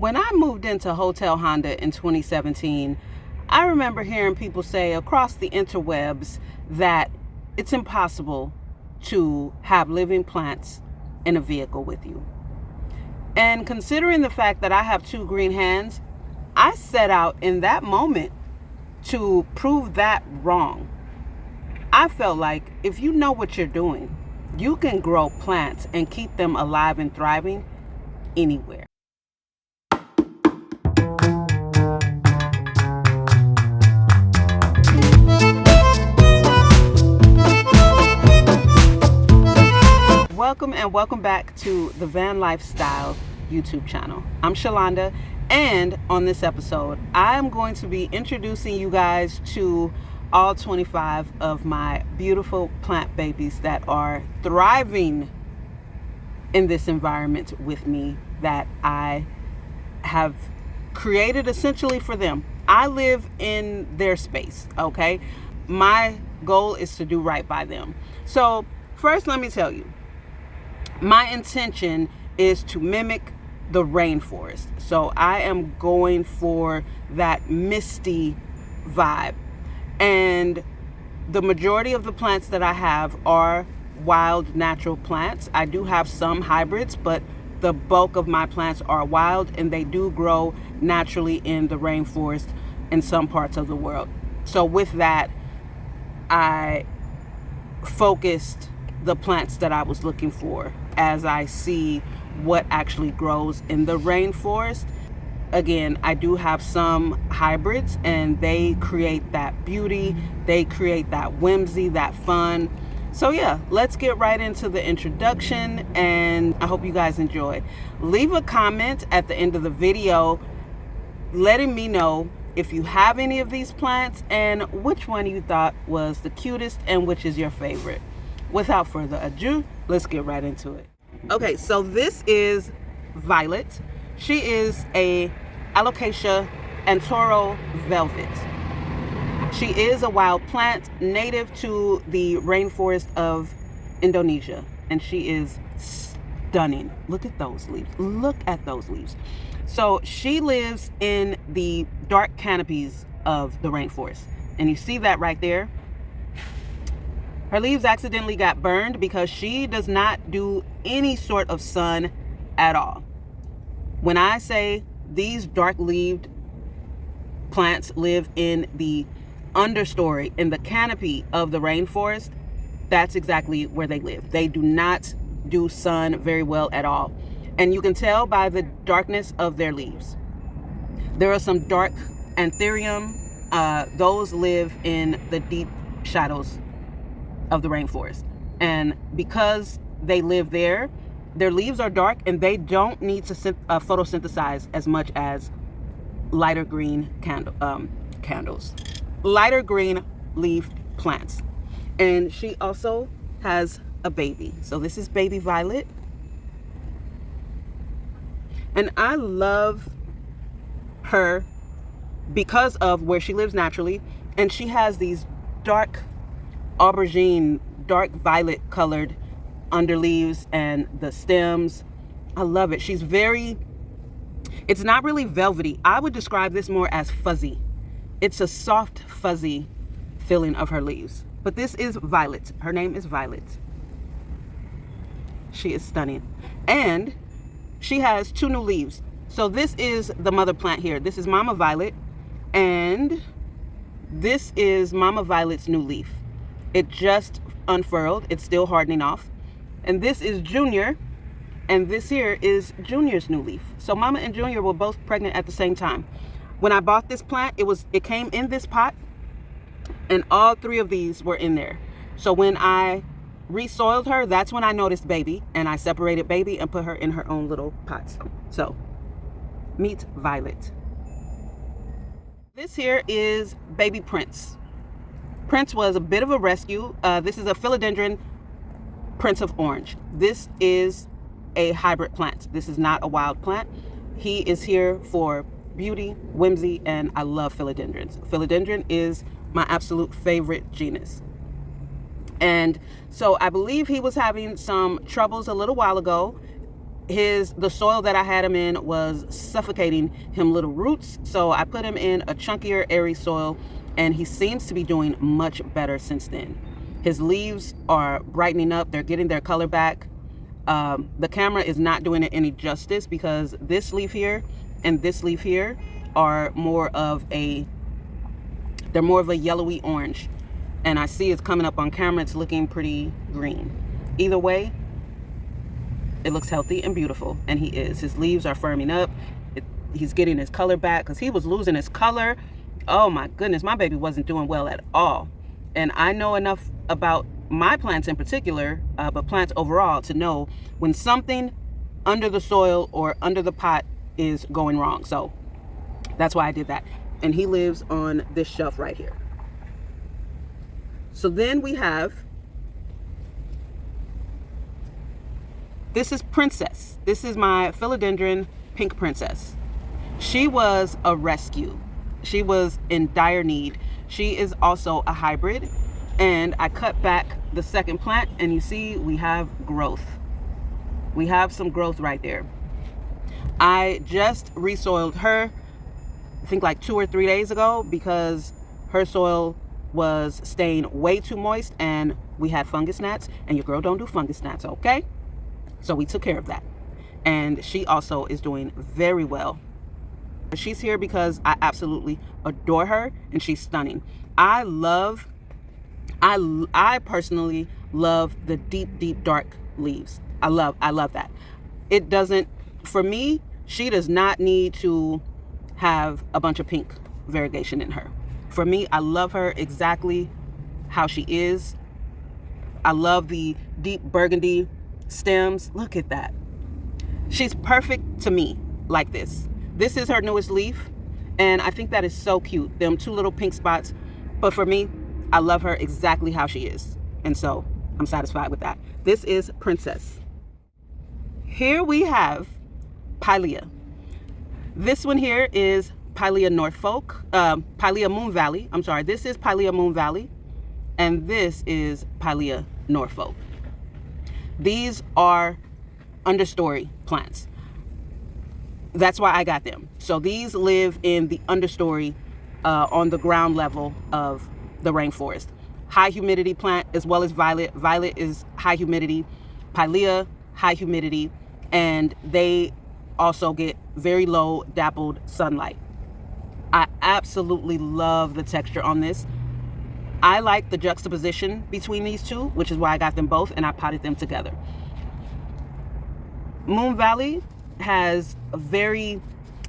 When I moved into Hotel Honda in 2017, I remember hearing people say across the interwebs that it's impossible to have living plants in a vehicle with you. And considering the fact that I have 2 green hands, I set out in that moment to prove that wrong. I felt like if you know what you're doing, you can grow plants and keep them alive and thriving anywhere. Welcome back to the Vanlife Style YouTube channel. I'm Shalonda, and on this episode, I am going to be introducing you guys to all 25 of my beautiful plant babies that are thriving in this environment with me that I have created essentially for them. I live in their space, okay? My goal is to do right by them. So first, let me tell you, my intention is to mimic the rainforest. So I am going for that misty vibe. And the majority of the plants that I have are wild natural plants. I do have some hybrids, but the bulk of my plants are wild, and they do grow naturally in the rainforest in some parts of the world. So with that, I focused the plants that I was looking for as I see what actually grows in the rainforest. Again, I do have some hybrids, and they create that beauty, they create that whimsy, that fun. So yeah, let's get right into the introduction, and I hope you guys enjoy. Leave a comment at the end of the video letting me know if you have any of these plants and which one you thought was the cutest and which is your favorite. Without further ado, let's get right into it. Okay, so this is Violet. She is a Alocasia Antoro velvet. She is a wild plant native to the rainforest of Indonesia, and she is stunning. Look at those leaves. Look at those leaves. So she lives in the dark canopies of the rainforest, and you see that right there. Her leaves accidentally got burned because she does not do any sort of sun at all. When I say these dark-leaved plants live in the understory, in the canopy of the rainforest, that's exactly where they live. They do not do sun very well at all. And you can tell by the darkness of their leaves. There are some dark Anthurium. Those live in the deep shadows of the rainforest, and because they live there, their leaves are dark and they don't need to photosynthesize as much as lighter green lighter green leaf plants. And she also has a baby. So this is baby Violet, and I love her because of where she lives naturally, and she has these dark aubergine, dark violet colored underleaves and the stems. I love it. She's it's not really velvety. I would describe this more as fuzzy. It's a soft, fuzzy feeling of her leaves. But this is Violet. Her name is Violet. She is stunning. And she has 2 new leaves. So this is the mother plant here. This is Mama Violet, and this is Mama Violet's new leaf. It just unfurled. It's still hardening off. And this is Junior, and this here is Junior's new leaf. So Mama and Junior were both pregnant at the same time. When I bought this plant, it came in this pot, and all 3 of these were in there. So when I resoiled her, that's when I noticed baby, and I separated baby and put her in her own little pots. So meet Violet. This here is baby Prince. Prince was a bit of a rescue. This is a Philodendron Prince of Orange. This is a hybrid plant. This is not a wild plant. He is here for beauty, whimsy, and I love philodendrons. Philodendron is my absolute favorite genus. And so I believe he was having some troubles a little while ago. the soil that I had him in was suffocating him little roots, so I put him in a chunkier, airy soil, and he seems to be doing much better since then. His leaves are brightening up, they're getting their color back. The camera is not doing it any justice because this leaf here and this leaf here are more of a yellowy orange, and I see it's coming up on camera, it's looking pretty green. Either way, it looks healthy and beautiful, and he is. His leaves are firming up. He's getting his color back because he was losing his color. Oh my goodness, my baby wasn't doing well at all. And I know enough about my plants in particular, but plants overall, to know when something under the soil or under the pot is going wrong. So that's why I did that. And he lives on this shelf right here. So then we have, this is Princess. This is my Philodendron Pink Princess. She was a rescue. She was in dire need. She is also a hybrid. And I cut back the second plant, and you see we have growth. We have some growth right there. I just resoiled her, I think like 2 or 3 days ago, because her soil was staying way too moist and we had fungus gnats, and your girl don't do fungus gnats, okay? So we took care of that. And she also is doing very well. She's here because I absolutely adore her, and she's stunning. I personally love the deep dark leaves. I love that. It doesn't, for me, she does not need to have a bunch of pink variegation in her. For me, I love her exactly how she is. I love the deep burgundy stems. Look at that. She's perfect to me like this. This is her newest leaf, and I think that is so cute. Them 2 little pink spots. But for me, I love her exactly how she is. And so I'm satisfied with that. This is Princess. Here we have Pilea. This one here is Pilea Norfolk, Pilea Moon Valley. I'm sorry, this is Pilea Moon Valley, and this is Pilea Norfolk. These are understory plants. That's why I got them. So these live in the understory on the ground level of the rainforest. High humidity plant, as well as Violet. Violet is high humidity, Pilea high humidity, and they also get very low dappled sunlight. I absolutely love the texture on this. I like the juxtaposition between these two, which is why I got them both and I potted them together. Moon Valley has a very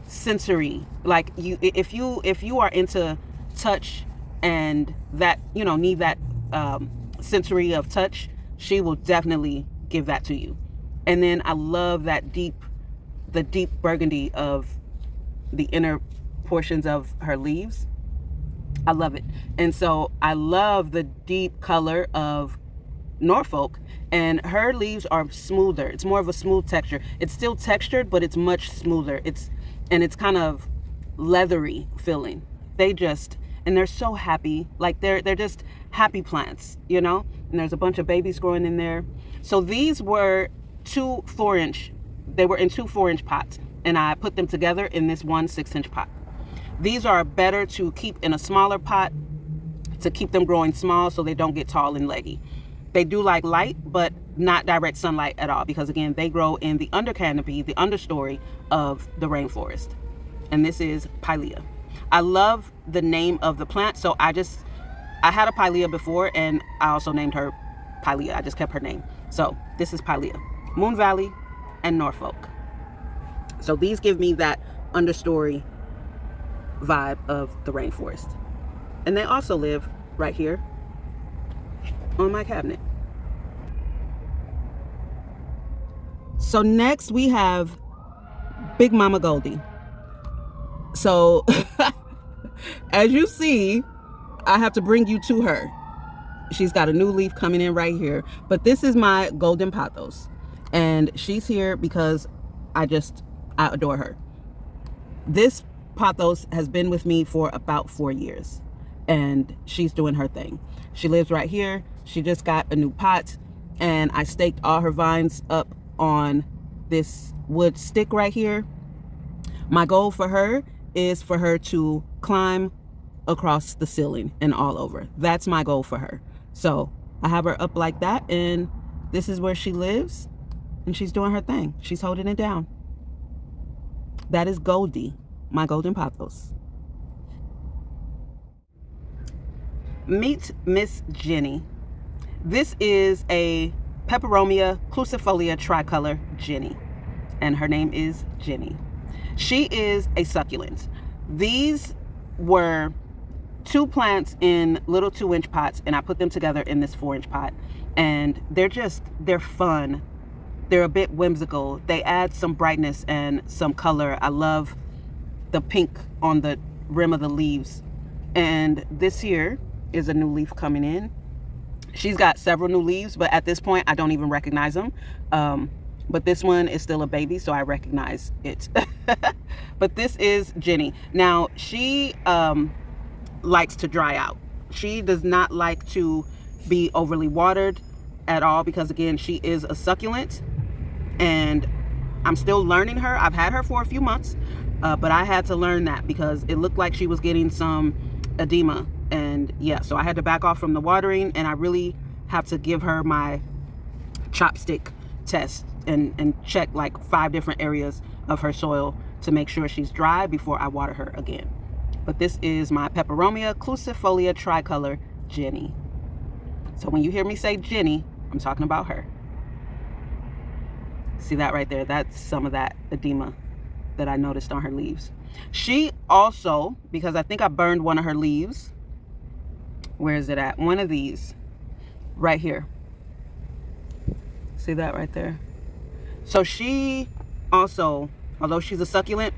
sensory, like if you are into touch and that, you know, need that sensory of touch, she will definitely give that to you. And then I love that the deep burgundy of the inner portions of her leaves. I love it. And so I love the deep color of Norfolk, and her leaves are smoother. It's more of a smooth texture. It's still textured, but it's much smoother. It's kind of leathery feeling. And they're so happy. Like they're just happy plants, you know? And there's a bunch of babies growing in there. So these were 2 4-inch. They were in 2 4-inch pots, and I put them together in this 1 6-inch pot. These are better to keep in a smaller pot to keep them growing small so they don't get tall and leggy. They do like light, but not direct sunlight at all, because again, they grow in the under canopy, the understory of the rainforest. And this is Pilea. I love the name of the plant, so I had a Pilea before, and I also named her Pilea. I just kept her name. So this is Pilea, Moon Valley, and Norfolk. So these give me that understory vibe of the rainforest. And they also live right here on my cabinet. So next we have Big Mama Goldie. So as you see, I have to bring you to her. She's got a new leaf coming in right here. But this is my golden Pothos. And she's here because I adore her. This Pothos has been with me for about 4 years, and she's doing her thing. She lives right here. She just got a new pot, and I staked all her vines up on this wood stick right here. My goal for her is for her to climb across the ceiling and all over. That's my goal for her. So I have her up like that, and this is where she lives, and she's doing her thing. She's holding it down. That is Goldie, my golden Pothos. Meet Miss Ginny. This is a Peperomia Clusifolia Tricolor Ginny, and her name is Ginny. She is a succulent. These were 2 plants in little 2-inch pots, and I put them together in this 4-inch pot, and they're fun. They're a bit whimsical. They add some brightness and some color. I love the pink on the rim of the leaves. And this here is a new leaf coming in. She's got several new leaves, but at this point I don't even recognize them. But this one is still a baby, so I recognize it. But this is Ginny. Now, she likes to dry out. She does not like to be overly watered at all, because again, she is a succulent, and I'm still learning her. I've had her for a few months, but I had to learn that because it looked like she was getting some edema, and yeah, so I had to back off from the watering, and I really have to give her my chopstick test and check like 5 different areas of her soil to make sure she's dry before I water her again. But this is my Peperomia Clusifolia Tricolor Ginny. So when you hear me say Ginny, I'm talking about her. See that right there? That's some of that edema that I noticed on her leaves. She also, because I think I burned one of her leaves. Where is it at? One of these right here. See that right there? So she also, although she's a succulent,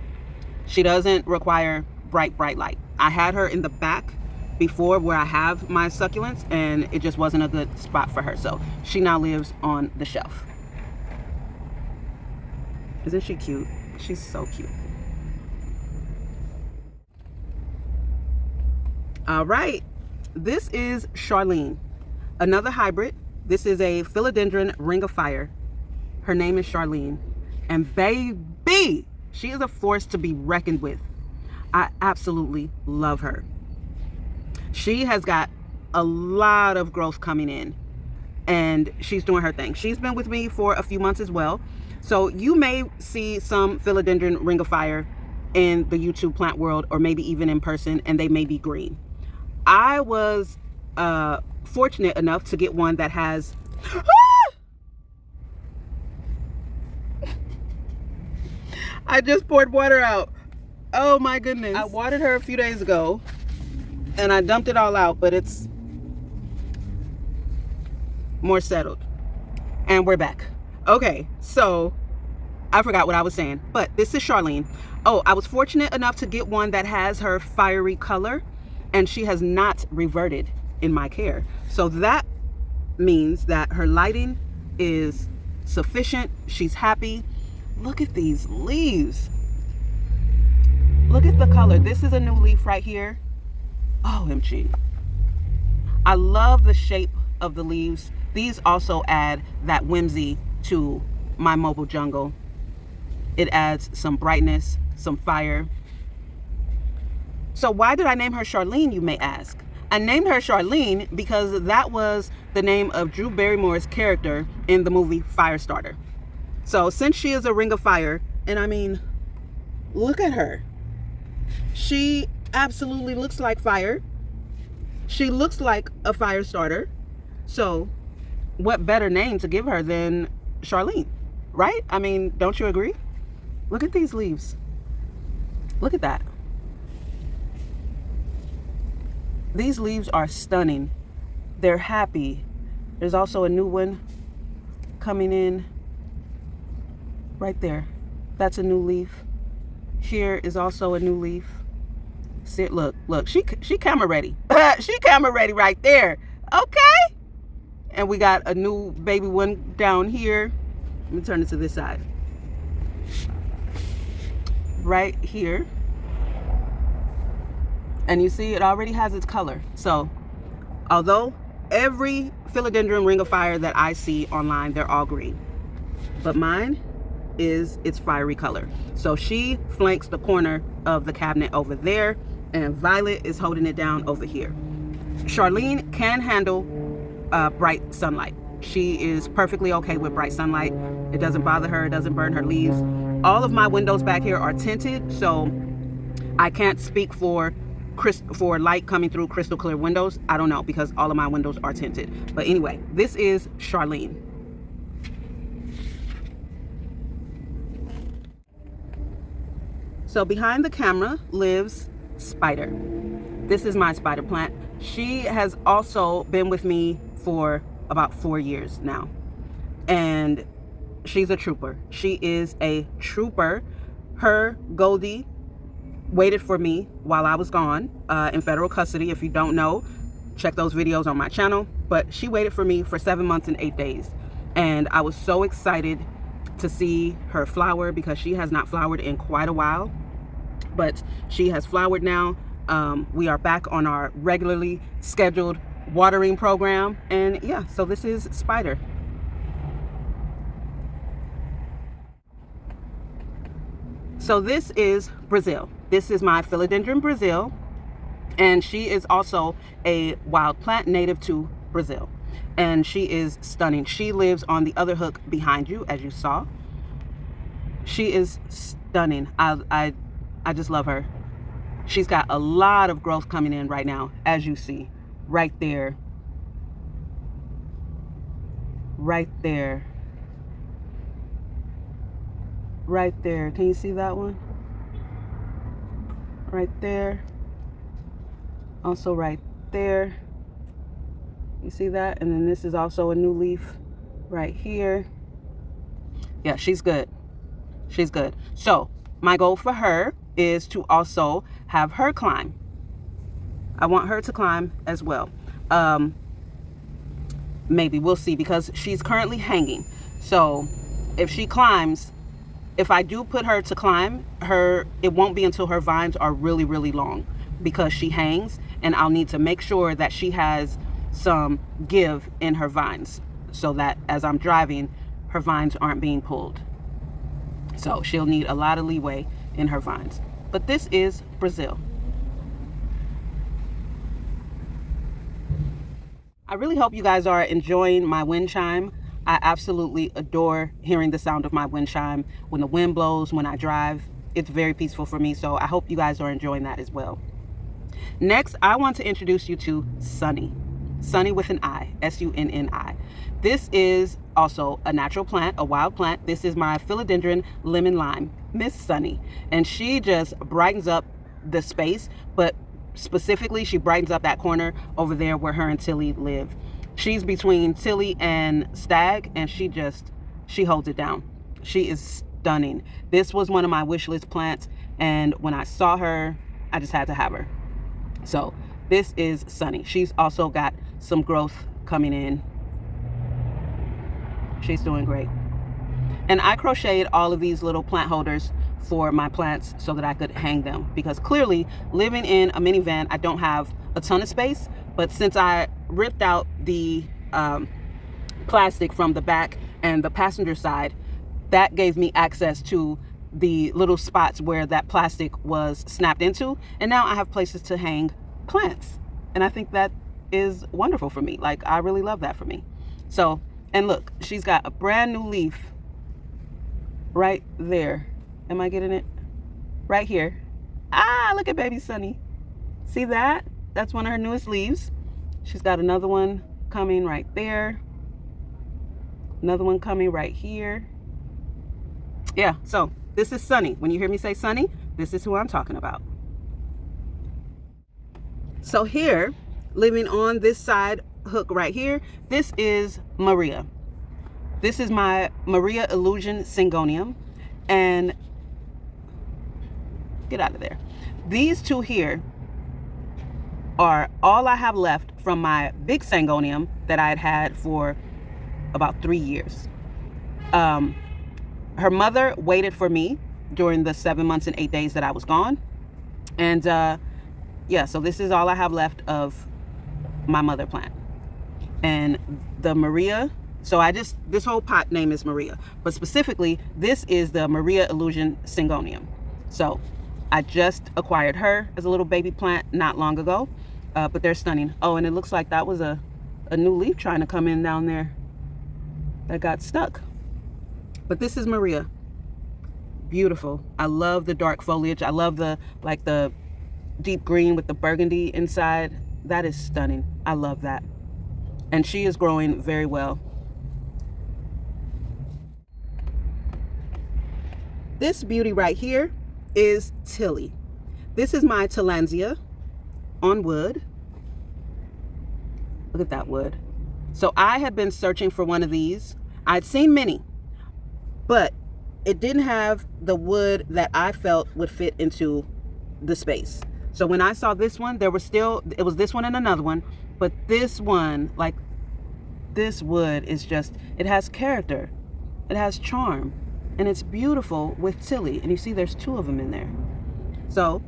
she doesn't require bright light. I had her in the back before where I have my succulents, and it just wasn't a good spot for her. So she now lives on the shelf. Isn't she cute? She's so cute. All right, this is Charlene, another hybrid. This is a Philodendron Ring of Fire. Her name is Charlene, and baby, she is a force to be reckoned with. I absolutely love her. She has got a lot of growth coming in, and she's doing her thing. She's been with me for a few months as well. So you may see some Philodendron Ring of Fire in the YouTube plant world, or maybe even in person, and they may be green. I was fortunate enough to get one that has I just poured water out. Oh my goodness. I watered her a few days ago and I dumped it all out, but it's more settled. And we're back. Okay, so I forgot what I was saying, but this is Charlene. Oh, I was fortunate enough to get one that has her fiery color, and she has not reverted in my care. So that means that her lighting is sufficient. She's happy. Look at these leaves. Look at the color. This is a new leaf right here. OMG. I love the shape of the leaves. These also add that whimsy to my mobile jungle. It adds some brightness, some fire. So why did I name her Charlene, you may ask? I named her Charlene because that was the name of Drew Barrymore's character in the movie Firestarter. So since she is a Ring of Fire, and I mean, look at her. She absolutely looks like fire. She looks like a fire starter. So what better name to give her than Charlene, right? I mean, don't you agree? Look at these leaves. Look at that. These leaves are stunning. They're happy. There's also a new one coming in right there. That's a new leaf. Here is also a new leaf. See it? Look, she camera ready. She camera ready right there. Okay. And we got a new baby one down here. Let me turn it to this side. Right here. And you see it already has its color. So although every Philodendron Ring of Fire that I see online, they're all green, but mine is its fiery color. So she flanks the corner of the cabinet over there, and Violet is holding it down over here. Charlene can handle bright sunlight. She is perfectly okay with bright sunlight. It doesn't bother her, it doesn't burn her leaves. All of my windows back here are tinted, so I can't speak for light coming through crystal clear windows. I don't know, because all of my windows are tinted. But anyway, this is Charlene. So behind the camera lives Spyder. This is my spider plant. She has also been with me for about 4 years now, and she's a trooper. She is a trooper. Her Goldie waited for me while I was gone in federal custody. If you don't know, check those videos on my channel. But she waited for me for 7 months and 8 days, and I was so excited to see her flower, because she has not flowered in quite a while, but she has flowered now. We are back on our regularly scheduled watering program, and yeah, so this is Spyder. So this is Brasil. This is my Philodendron Brasil, and she is also a wild plant native to Brazil, and she is stunning. She lives on the other hook behind you, as you saw. She is stunning. I just love her. She's got a lot of growth coming in right now, as you see, right there, right there, right there. Can you see that one? Right there. Also right there. You see that? And then this is also a new leaf right here. Yeah, she's good. She's good. So my goal for her is to also have her climb. I want her to climb as well. Maybe, we'll see, because she's currently hanging. So if she climbs, if I do put her to climb, it won't be until her vines are really, really long, because she hangs, and I'll need to make sure that she has some give in her vines, so that as I'm driving, her vines aren't being pulled. So she'll need a lot of leeway in her vines. But this is Brasil. I really hope you guys are enjoying my wind chime. I absolutely adore hearing the sound of my wind chime when the wind blows, when I drive. It's very peaceful for me, so I hope you guys are enjoying that as well. Next, I want to introduce you to Sunni. Sunni with an I, S-U-N-N-I. This is also a natural plant, a wild plant. This is my Philodendron lemon lime, Miss Sunni. And she just brightens up the space, but specifically she brightens up that corner over there where her and Tillie live. She's between Tillie and Stag, and she holds it down. She is stunning. This was one of my wish list plants, and when I saw her, I just had to have her. So this is Sunni. She's also got some growth coming in. She's doing great. And I crocheted all of these little plant holders for my plants so that I could hang them, because clearly living in a minivan, I don't have a ton of space. But since I ripped out the plastic from the back and the passenger side, that gave me access to the little spots where that plastic was snapped into, and now I have places to hang plants, and I think that is wonderful for me. Like, I really love that for me. So, and look, she's got a brand new leaf right there. Am I getting it? Right here. Ah, look at baby Sunni. See that? That's one of her newest leaves. She's got another one coming right there. Another one coming right here. Yeah, so this is Sunni. When you hear me say Sunni, this is who I'm talking about. So here, living on this side hook right here, this is Maria. This is my Maria Allusion Syngonium, and get out of there. These two here are all I have left from my big Syngonium that I had for about 3 years. Her mother waited for me during the 7 months and 8 days that I was gone. And yeah, so this is all I have left of my mother plant. And the Maria So this whole pot name is Maria, but specifically, this is the Maria Allusion Syngonium. So I just acquired her as a little baby plant not long ago, but they're stunning. Oh, and it looks like that was a new leaf trying to come in down there that got stuck. But this is Maria. Beautiful. I love the dark foliage. I love the deep green with the burgundy inside. That is stunning. I love that. And she is growing very well. This beauty right here is Tillie. This is my Tillandsia on wood. Look at that wood. So I had been searching for one of these. I'd seen many, but it didn't have the wood that I felt would fit into the space. So when I saw this one, it was this one and another one, but this one, like this wood is just, it has character, it has charm, and it's beautiful with Tillie. And you see there's two of them in there. So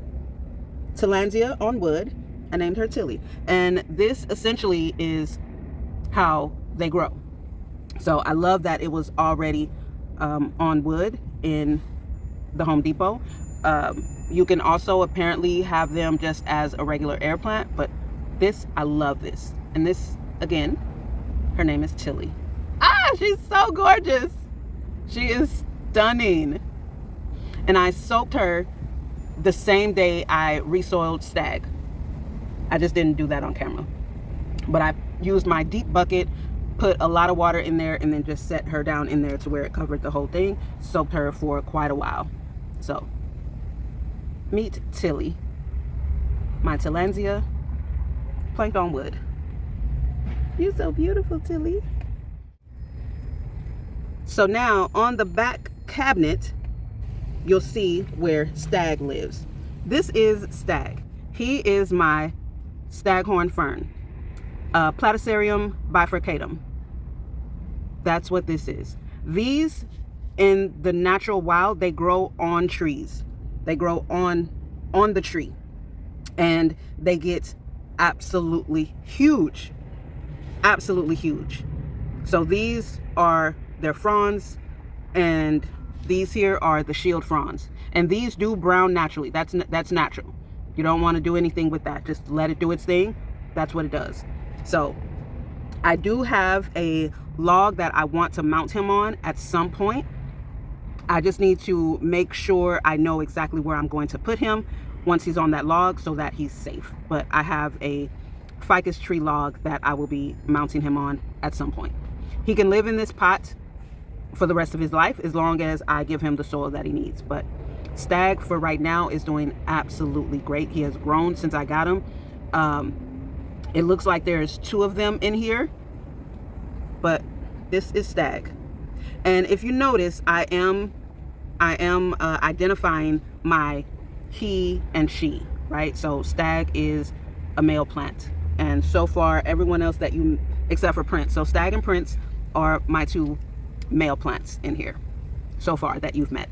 Tillandsia on wood, I named her Tillie. And this essentially is how they grow. So I love that it was already on wood in the Home Depot. You can also apparently have them just as a regular air plant, but this, I love this. And this, again, her name is Tillie. Ah, she's so gorgeous. She is stunning. And I soaked her the same day I resoiled Stag. I just didn't do that on camera. But I used my deep bucket, put a lot of water in there, and then just set her down in there to where it covered the whole thing. Soaked her for quite a while. So, meet Tillie, my Tillandsia, planked on wood. You're so beautiful, Tillie. So now on the back cabinet, you'll see where Stag lives. This is Stag. He is my Staghorn fern, Platycerium bifurcatum. That's what this is. These, in the natural wild, they grow on trees. They grow on the tree, and they get absolutely huge, absolutely huge. So these are their fronds, and these here are the shield fronds, and these do brown naturally. That's natural. You don't want to do anything with that. Just let it do its thing. That's what it does. So I do have a log that I want to mount him on at some point. I just need to make sure I know exactly where I'm going to put him once he's on that log so that he's safe. But I have a ficus tree log that I will be mounting him on at some point. He can live in this pot for the rest of his life as long as I give him the soil that he needs. But Stag for right now is doing absolutely great. He has grown since I got him. It looks like there's two of them in here, but this is Stag. And if you notice, I am identifying my he and she, right? So Stag is a male plant, and so far everyone else that you, except for Prince, so Stag and Prince are my two male plants in here so far that you've met.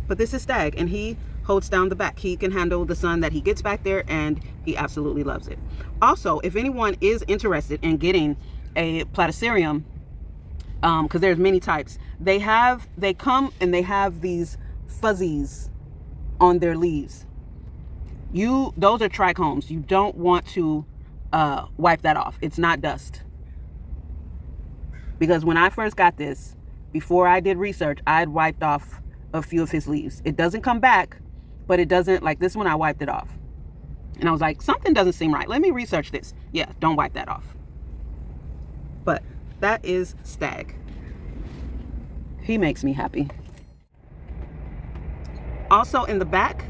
But this is Stag, and he holds down the back. He can handle the sun that he gets back there, and he absolutely loves it. Also, if anyone is interested in getting a Platycerium, because there's many types, they come and they have these fuzzies on their leaves. Those are trichomes. You don't want to wipe that off. It's not dust. Because when I first got this, before I did research, I had wiped off a few of his leaves. It doesn't come back, but it doesn't, like this one, I wiped it off. And I was like, something doesn't seem right. Let me research this. Yeah, don't wipe that off. But that is Stag. He makes me happy. Also in the back,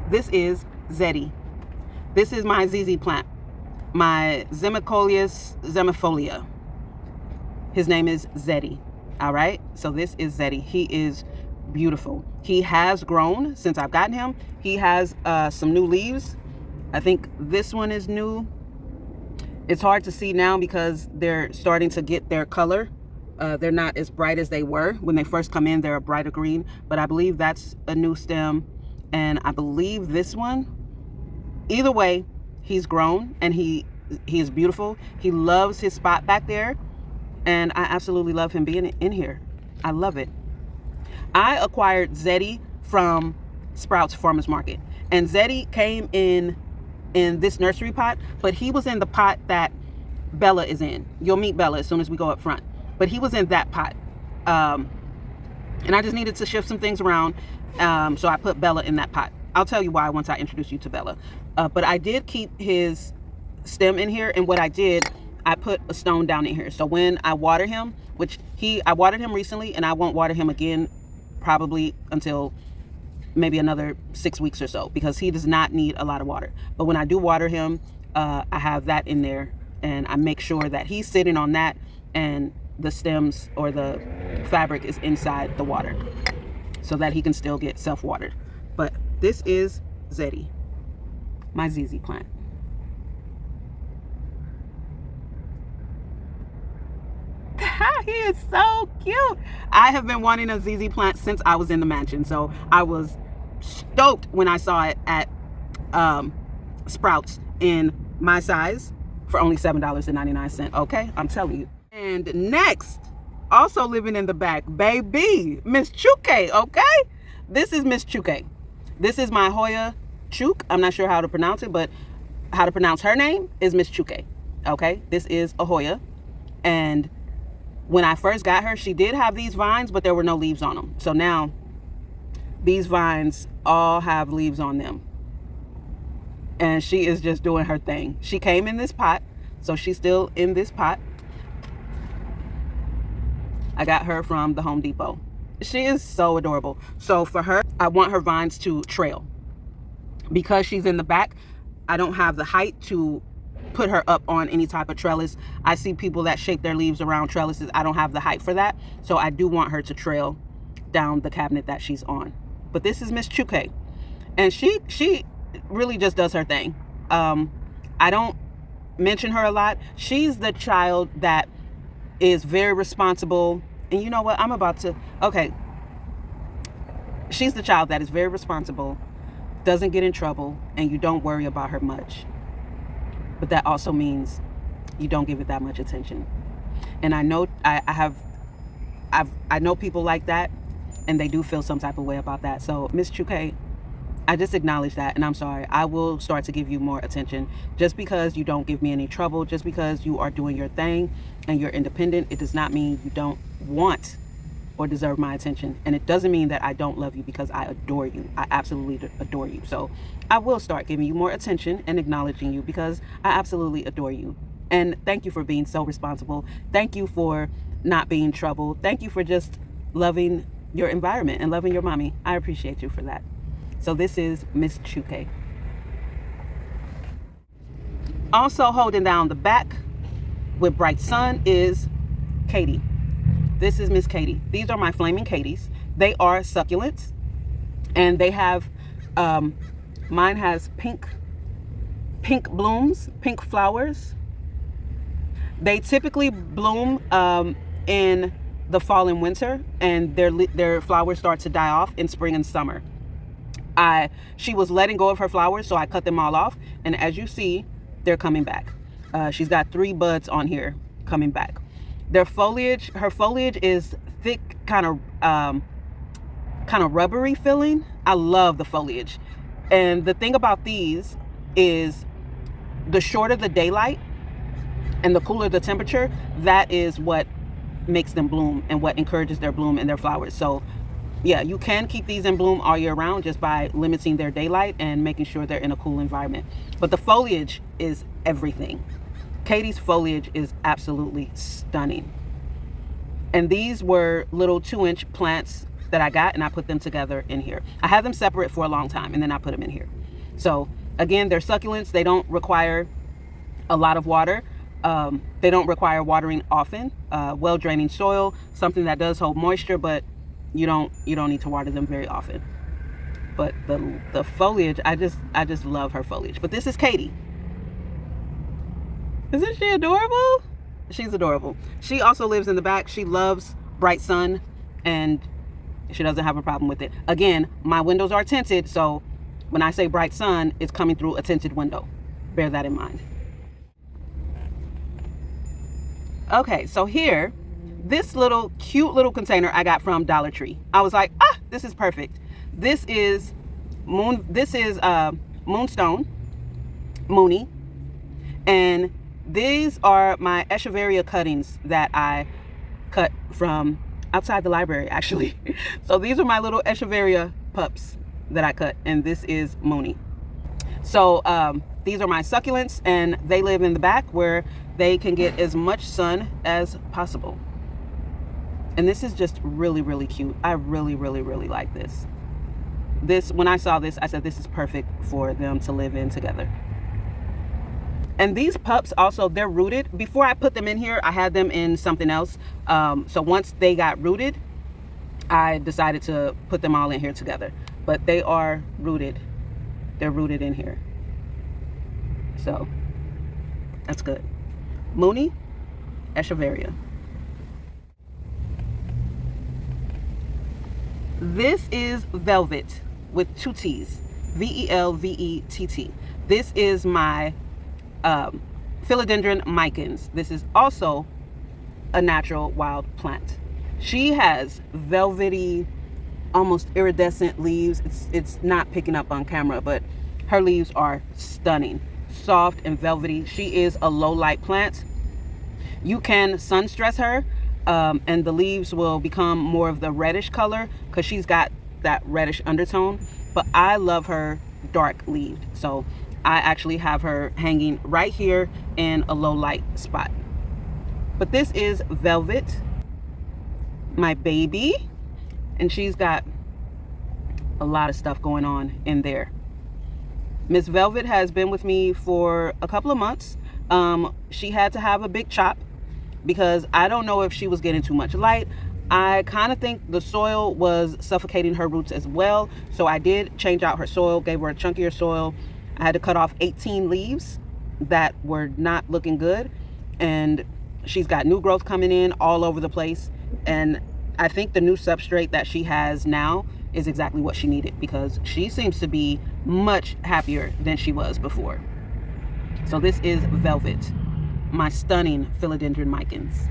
this is Zeddy. This is my ZZ plant, my Zemicoleus zemifolia. His name is Zeddy. All right, so this is Zeddy. He is beautiful. He has grown since I've gotten him. He has some new leaves. I think this one is new. It's hard to see now because they're starting to get their color. They're not as bright as they were when they first come in. They're a brighter green, but I believe that's a new stem. And I believe this one, either way, he's grown and he is beautiful. He loves his spot back there. and I absolutely love him being in here. I love it. I acquired Zeddy from Sprouts Farmers Market, and Zeddy came in this nursery pot, but he was in the pot that Bella is in. You'll meet Bella as soon as we go up front, but he was in that pot, and I just needed to shift some things around, so I put Bella in that pot. I'll tell you why once I introduce you to Bella, but I did keep his stem in here, and what I did, I put a stone down in here, so when I water him, I watered him recently, and I won't water him again probably until maybe another 6 weeks or so, because he does not need a lot of water. But when I do water him, I have that in there, and I make sure that he's sitting on that and the stems or the fabric is inside the water so that he can still get self-watered. But this is Zeddy, my ZZ plant. He is so cute. I have been wanting a ZZ plant since I was in the mansion, so I was stoked when I saw it at Sprouts in my size for only $7.99. Okay, I'm telling you. And next, also living in the back, baby, Miss Chouké. Okay, this is Miss Chouké. This is my Hoya Chouke. I'm not sure how to pronounce it, but how to pronounce her name is Miss Chouké. Okay, this is a Hoya, and when I first got her, she did have these vines, but there were no leaves on them. So now these vines all have leaves on them, and she is just doing her thing. She came in this pot, so she's still in this pot. I got her from the Home Depot. She is so adorable. So for her, I want her vines to trail. Because she's in the back, I don't have the height to put her up on any type of trellis. I see people that shape their leaves around trellises. I don't have the height for that. So I do want her to trail down the cabinet that she's on. But this is Miss Chouké, and she really just does her thing. I don't mention her a lot. She's the child that is very responsible. And you know what? Okay. She's the child that is very responsible, doesn't get in trouble, and you don't worry about her much. But that also means you don't give it that much attention. And I know I know people like that, and they do feel some type of way about that. So Miss Chouké, I just acknowledge that, and I'm sorry. I will start to give you more attention. Just because you don't give me any trouble, just because you are doing your thing and you're independent, it does not mean you don't want or deserve my attention. And it doesn't mean that I don't love you, because I adore you. I absolutely adore you. So I will start giving you more attention and acknowledging you, because I absolutely adore you. And thank you for being so responsible. Thank you for not being trouble. Thank you for just loving your environment and loving your mommy. I appreciate you for that. So this is Miss Chouké. Also holding down the back with bright sun is Katie. This is Miss Katie. These are my flaming Katies. They are succulents, and they have, mine has pink blooms, pink flowers. They typically bloom in the fall and winter, and their flowers start to die off in spring and summer. She was letting go of her flowers, so I cut them all off, and as you see, they're coming back. She's got 3 buds on here coming back. Her foliage is thick, kind of rubbery feeling. I love the foliage. And the thing about these is the shorter the daylight and the cooler the temperature, that is what makes them bloom and what encourages their bloom and their flowers. So yeah, you can keep these in bloom all year round just by limiting their daylight and making sure they're in a cool environment. But the foliage is everything. Katie's foliage is absolutely stunning. And these were little 2-inch plants that I got, and I put them together in here. I had them separate for a long time, and then I put them in here. So again, they're succulents. They don't require a lot of water. They don't require watering often. Well draining soil, something that does hold moisture, but you don't need to water them very often. But the foliage, I just love her foliage. But this is Katie. Isn't she adorable? She's adorable. She also lives in the back. She loves bright sun, and she doesn't have a problem with it. Again, my windows are tinted, so when I say bright sun, it's coming through a tinted window. Bear that in mind. Okay, so here, this little cute little container I got from Dollar Tree. I was like, ah, this is perfect. This is Moonstone, Mooney, and these are my Echeveria cuttings that I cut from outside the library, actually. So these are my little Echeveria pups that I cut, and this is Mooney. So these are my succulents, and they live in the back where they can get as much sun as possible. And this is just really, really cute. I really, really, really like this. When I saw this, I said this is perfect for them to live in together. And these pups also, they're rooted. Before I put them in here, I had them in something else. So once they got rooted, I decided to put them all in here together. But they are rooted. They're rooted in here. So that's good. Mooney, Echeveria. This is Velvet with 2 T's. Velvett. This is my Philodendron micans. This is also a natural wild plant. She has velvety, almost iridescent leaves. It's not picking up on camera, but her leaves are stunning, soft and velvety. She is a low light plant. You can sun stress her, and the leaves will become more of the reddish color because she's got that reddish undertone. But I love her dark leaved, so I actually have her hanging right here in a low light spot. But this is Velvet, my baby, and she's got a lot of stuff going on in there. Miss Velvet has been with me for a couple of months. She had to have a big chop because I don't know if she was getting too much light. I kind of think the soil was suffocating her roots as well. So I did change out her soil, gave her a chunkier soil. I had to cut off 18 leaves that were not looking good. And she's got new growth coming in all over the place. And I think the new substrate that she has now is exactly what she needed, because she seems to be much happier than she was before. So this is Velvet, my stunning Philodendron micans.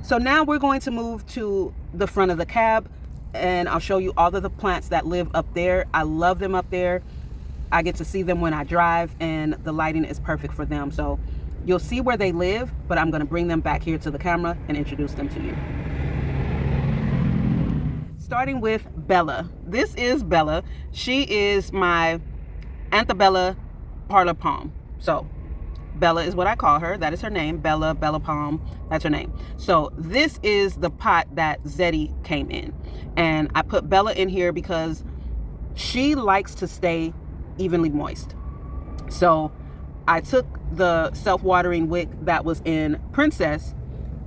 So now we're going to move to the front of the cab, and I'll show you all of the plants that live up there. I love them up there. I get to see them when I drive, and the lighting is perfect for them. So you'll see where they live, but I'm going to bring them back here to the camera and introduce them to you. Starting with Bella. This is Bella. She is my Anthabella parlor palm. So Bella is what I call her. That is her name. Bella palm. That's her name. So this is the pot that Zeddy came in. And I put Bella in here because she likes to stay evenly moist. So I took the self-watering wick that was in Princess,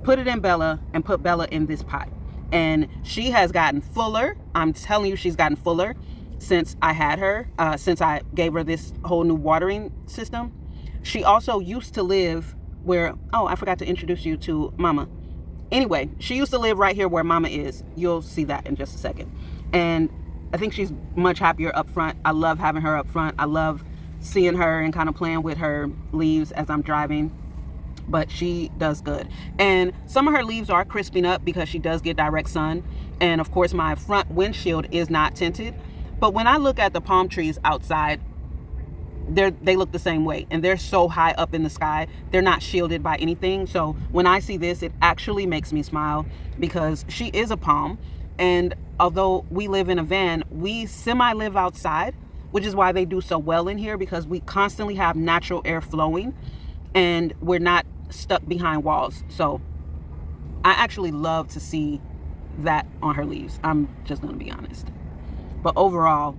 put it in Bella, and put Bella in this pot. And she has gotten fuller. I'm telling you, she's gotten fuller since I had her, since I gave her this whole new watering system. She also used to live where, oh, I forgot to introduce you to Mama. Anyway, she used to live right here where Mama is. You'll see that in just a second. And I think she's much happier up front. I love having her up front. I love seeing her and kind of playing with her leaves as I'm driving. But she does good. And some of her leaves are crisping up because she does get direct sun. And of course, my front windshield is not tinted. But when I look at the palm trees outside, they look the same way, and they're so high up in the sky, they're not shielded by anything. So when I see this, it actually makes me smile, because she is a palm, and although we live in a van, we semi live outside, which is why they do so well in here, because we constantly have natural air flowing and we're not stuck behind walls. So I actually love to see that on her leaves. I'm just gonna be honest. But overall,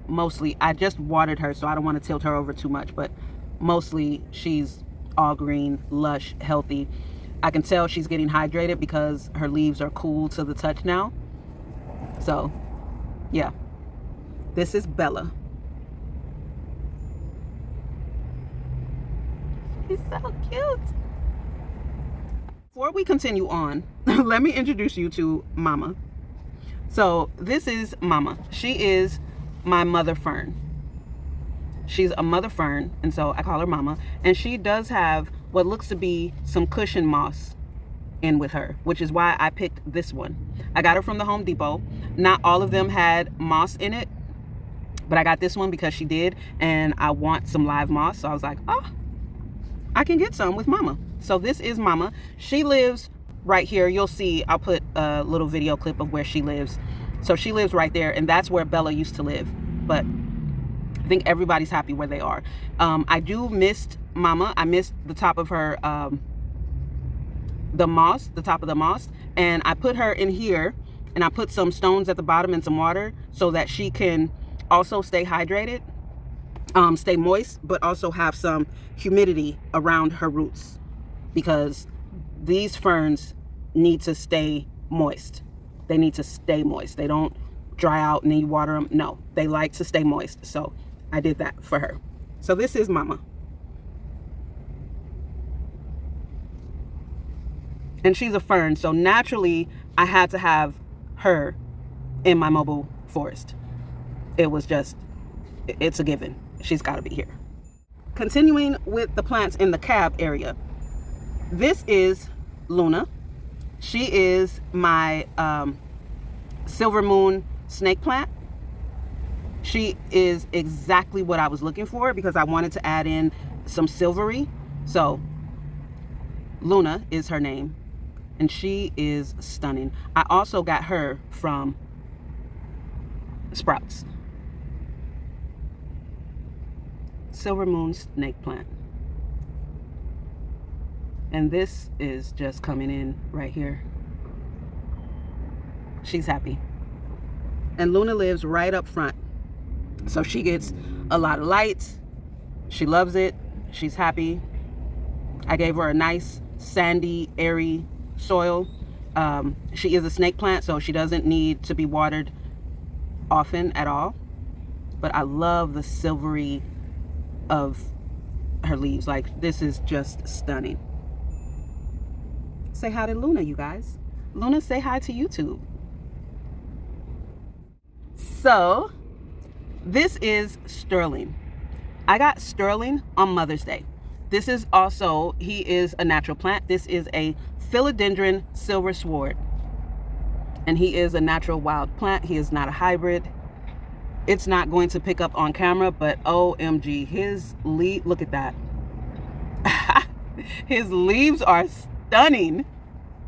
mostly, I just watered her, so I don't want to tilt her over too much, but mostly she's all green, lush, healthy. I can tell she's getting hydrated because her leaves are cool to the touch now. So yeah, this is Bella. She's so cute. Before we continue on, let me introduce you to Mama. So this is Mama. She is my mother Fern. She's a mother Fern, and so I call her Mama. And she does have what looks to be some cushion moss in with her, which is why I picked this one. I got her from the Home Depot. Not all of them had moss in it, but I got this one because she did, and I want some live moss. So I was like, oh, I can get some with Mama. So this is Mama. She lives right here. You'll see, I'll put a little video clip of where she lives. So she lives right there, and that's where Bella used to live. But I think everybody's happy where they are. I do missed Mama. I missed the top of her, the moss, the top of the moss. And I put her in here, and I put some stones at the bottom and some water so that she can also stay hydrated, stay moist, but also have some humidity around her roots, because these ferns need to stay moist. They need to stay moist. They don't dry out and then you water them. No, they like to stay moist. So I did that for her. So this is Mama. And she's a fern, so naturally I had to have her in my mobile forest. It was just, it's a given. She's got to be here. Continuing with the plants in the cab area. This is Luna. She is my silver moon snake plant. She is exactly what I was looking for because I wanted to add in some silvery. So Luna is her name, and she is stunning. I also got her from Sprouts. Silver moon snake plant. And this is just coming in right here. She's happy. And Luna lives right up front. So she gets a lot of light. She loves it. She's happy. I gave her a nice sandy, airy soil. She is a snake plant, so she doesn't need to be watered often at all. But I love the silvery of her leaves. Like, this is just stunning. Say hi to Luna, you guys. Luna, say hi to YouTube. So this is Sterling. I got Sterling on Mother's Day. This is also, he is a natural plant. This is a Philodendron silver sword, and he is a natural wild plant. He is not a hybrid. It's not going to pick up on camera, but OMG, his leaf, look at that. His leaves are stunning.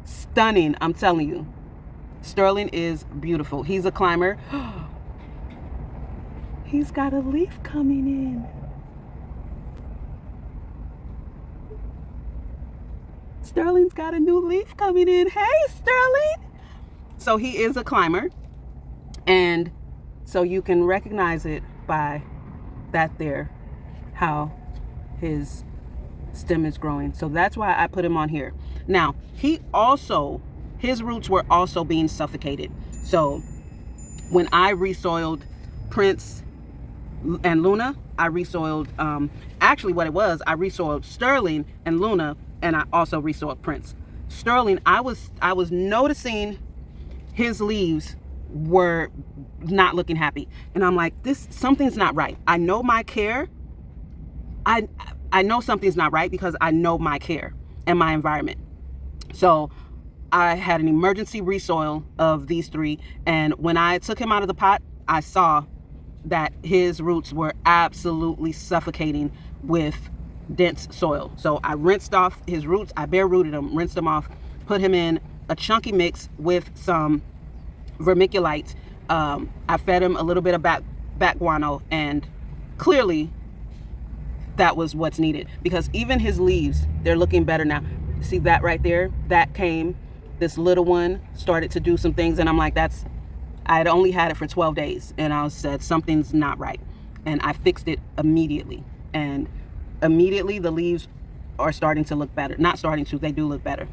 Stunning, I'm telling you. Sterling is beautiful. He's a climber. He's got a leaf coming in. Sterling's got a new leaf coming in. Hey, Sterling. So he is a climber, and so you can recognize it by that there, how his stem is growing. So that's why I put him on here. Now, he also, his roots were also being suffocated. So when I resoiled Prince and Luna, I resoiled, actually what it was, I resoiled Sterling and Luna, and I also resoiled Prince. Sterling, I was noticing his leaves were not looking happy. And I'm like, something's not right. I know my care. I know something's not right because I know my care and my environment. So I had an emergency resoil of these three. And when I took him out of the pot, I saw that his roots were absolutely suffocating with dense soil. So I rinsed off his roots. I bare rooted him, rinsed them off, put him in a chunky mix with some vermiculite. I fed him a little bit of bat guano, and clearly that was what's needed, because even his leaves, they're looking better now. See that right there? That came, this little one started to do some things, and I'm like, I had only had it for 12 days, and I said, something's not right. And I fixed it immediately. And immediately the leaves are starting to look better. Not starting to, they do look better.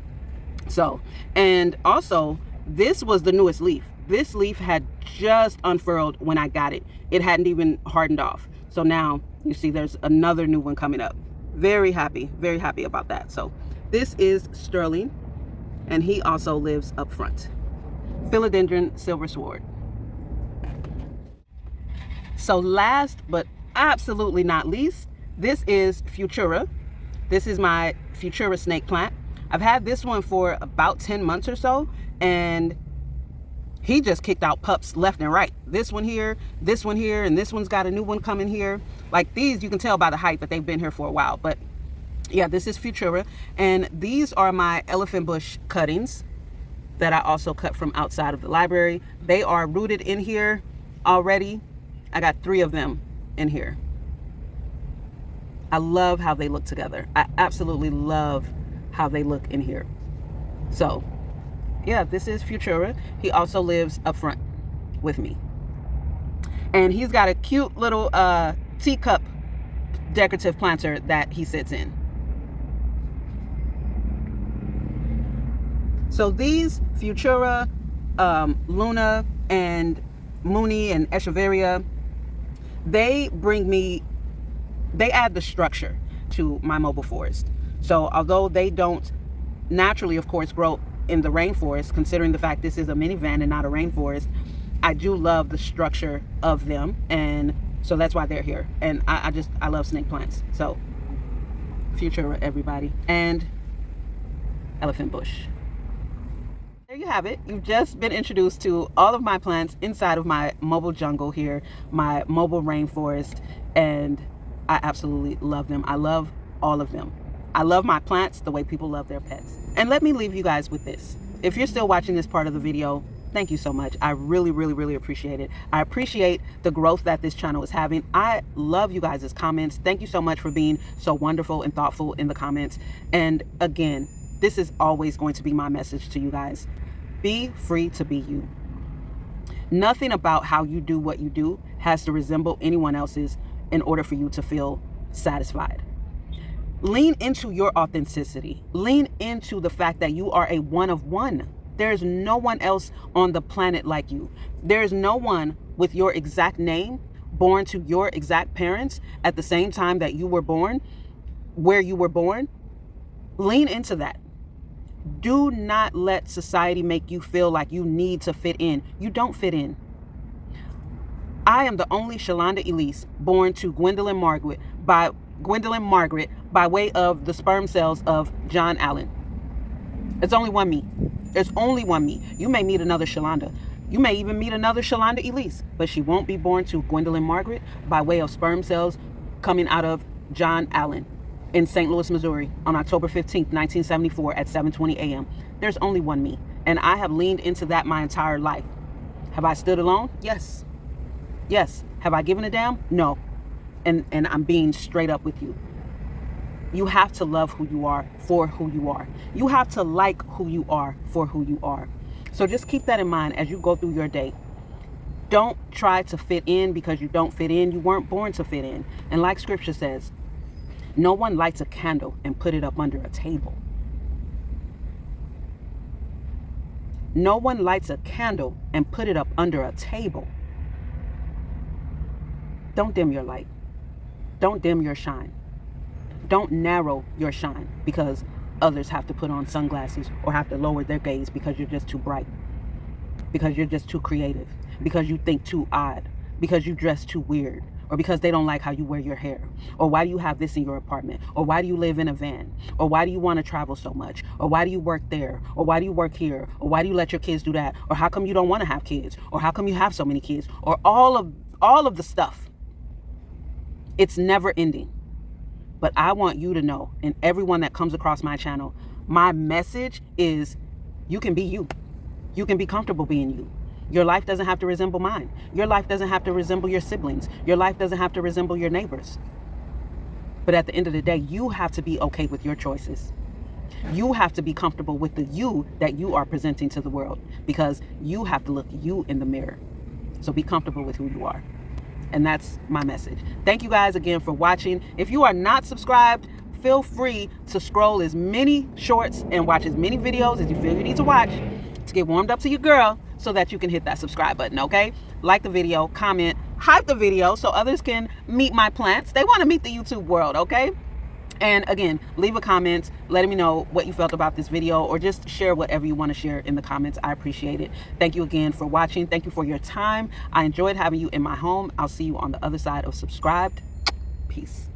So, and also, this was the newest leaf. This leaf had just unfurled when I got it. It hadn't even hardened off. So now you see there's another new one coming up. Very happy about that. So this is Sterling, and he also lives up front. Philodendron silver sword. So last but absolutely not least, this is Futura. This is my Futura snake plant. I've had this one for about 10 months or so, and he just kicked out pups left and right. This one here, and this one's got a new one coming here. Like these, you can tell by the height that they've been here for a while. But yeah, this is Futura. And these are my elephant bush cuttings that I also cut from outside of the library. They are rooted in here already. I got 3 of them in here. I love how they look together. I absolutely love how they look in here. So yeah, this is Futura. He also lives up front with me. And he's got a cute little teacup decorative planter that he sits in. So these Futura, Luna, and Mooney, and Echeveria, they add the structure to my mobile forest. So although they don't naturally, of course, grow in the rainforest, considering the fact this is a minivan and not a rainforest, I do love the structure of them, and so that's why they're here. And I love snake plants. So Futura, everybody, and elephant bush. There you have it. You've just been introduced to all of my plants inside of my mobile jungle here, my mobile rainforest, and I absolutely love them. I love all of them. I love my plants the way people love their pets. And let me leave you guys with this. If you're still watching this part of the video, thank you so much. I really, really, really appreciate it. I appreciate the growth that this channel is having. I love you guys' comments. Thank you so much for being so wonderful and thoughtful in the comments. And again, this is always going to be my message to you guys. Be free to be you. Nothing about how you do what you do has to resemble anyone else's in order for you to feel satisfied. Lean into your authenticity. Lean into the fact that you are a one of one. There's no one else on the planet like you. There's no one with your exact name, born to your exact parents at the same time that you were born, where you were born. Lean into that. Do not let society make you feel like you need to fit in. You don't fit in. I am the only Shalonda Elise born to Gwendolyn Margaret by way of the sperm cells of John Allen. It's only one me. There's only one me. You may meet another Shalonda. You may even meet another Shalonda Elise, but she won't be born to Gwendolyn Margaret by way of sperm cells coming out of John Allen in St. Louis, Missouri on October 15th, 1974 at 7:20 a.m. There's only one me, and I have leaned into that my entire life. Have I stood alone? Yes. Yes. Have I given a damn? No. And I'm being straight up with you. You have to love who you are for who you are. You have to like who you are for who you are. So just keep that in mind as you go through your day. Don't try to fit in because you don't fit in. You weren't born to fit in. And like scripture says, no one lights a candle and put it up under a table. No one lights a candle and put it up under a table. Don't dim your light. Don't dim your shine. Don't narrow your shine because others have to put on sunglasses or have to lower their gaze because you're just too bright, because you're just too creative, because you think too odd, because you dress too weird, or because they don't like how you wear your hair, or why do you have this in your apartment, or why do you live in a van, or why do you want to travel so much, or why do you work there, or why do you work here, or why do you let your kids do that, or how come you don't want to have kids, or how come you have so many kids, or all of the stuff. It's never ending. But I want you to know, and everyone that comes across my channel, my message is you can be you. You can be comfortable being you. Your life doesn't have to resemble mine. Your life doesn't have to resemble your siblings. Your life doesn't have to resemble your neighbors. But at the end of the day, you have to be okay with your choices. You have to be comfortable with the you that you are presenting to the world, because you have to look you in the mirror. So be comfortable with who you are. And that's my message. Thank you guys again for watching. If you are not subscribed, feel free to scroll as many shorts and watch as many videos as you feel you need to watch to get warmed up to your girl so that you can hit that subscribe button, okay? Like the video, comment, hype the video so others can meet my plants. They want to meet the YouTube world, okay? And again, leave a comment letting me know what you felt about this video, or just share whatever you want to share in the comments. I appreciate it. Thank you again for watching. Thank you for your time. I enjoyed having you in my home. I'll see you on the other side of subscribed. Peace.